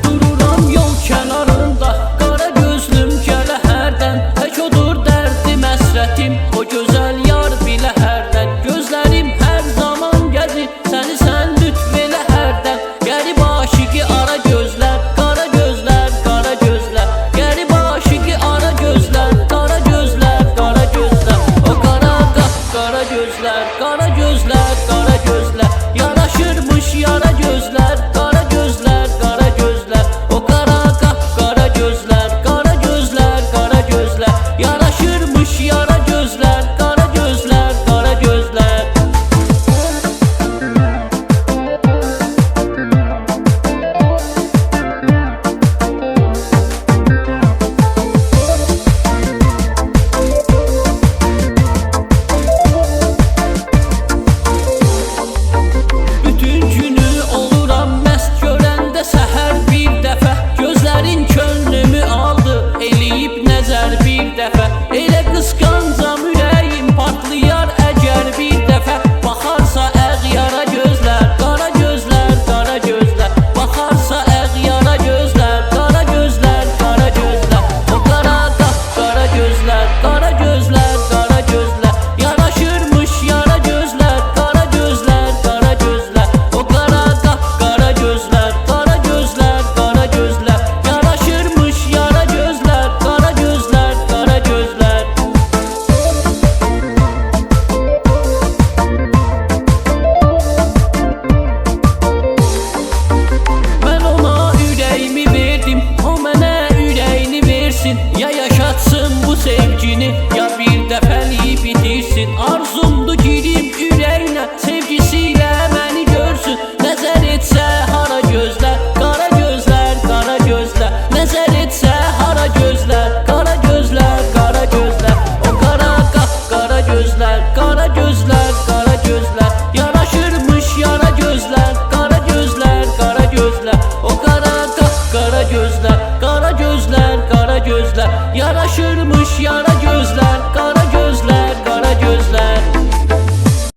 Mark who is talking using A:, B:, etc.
A: Dururam yol kənarında, qara gözlüm gələ hərdən. Tək odur dərdim, həsrətim, o gözəl yar bilə hərdən. Gözlərim hər zaman gəzir, səni sən lütf elə hərdən. Qərib aşiqi ara gözlər, qara gözlər, qara gözlər. Qərib aşiqi ara gözlər, qara gözlər, qara gözlər. O qara qara gözlər, qara gözlər, qara gözlər. Yaraşırmış yara gözlər, qara gözlər, qara gözlər. O qara qara gözlər, qara gözlər, qara gözlər. Yaraşırmış yara gözlər, qara gözlər, qara gözlər. Bütün günü oluram məst görəndə səhər bir dəfə. Gözlərin könlümü aldı, eləyib nəzər bir dəfə. Elə qısqancam ürəyim partlayar əgər bir dəfə. Baxarsa əğyara gözlər, qara gözlər, qara gözlər. Baxarsa əğyara gözlər, qara gözlər, qara gözlər. O qara qara gözlər, qara gözlər, qara gözlər. Yaraşırmış yara gözlər, qara gözlər, qara gözlər. O qara qara gözlər, qara gözlər, qara gözlər. Yaraşırmış yara gözlər, qara gözlər, qara gözlər. Mən ona ürəyimi verdim, o mənə ürəyini versin. Ya yaşatsın bu sevgini, ya bir dəfəlik bitirsin. Arzumdur girim ürəyinə, sevgisiyle məni görsün. Nəzər etsə hara gözlər, qara gözlər, qara gözlər. Nəzər etsə hara gözlər, qara gözlər, qara gözlər. O qara qara gözlər, qara gözlər, qara gözlər. Yaraşırmış yara gözlər, qara gözlər, qara gözlər. O qara qara gözlər, qara gözlər, qara gözlər. Yaraşırmış yara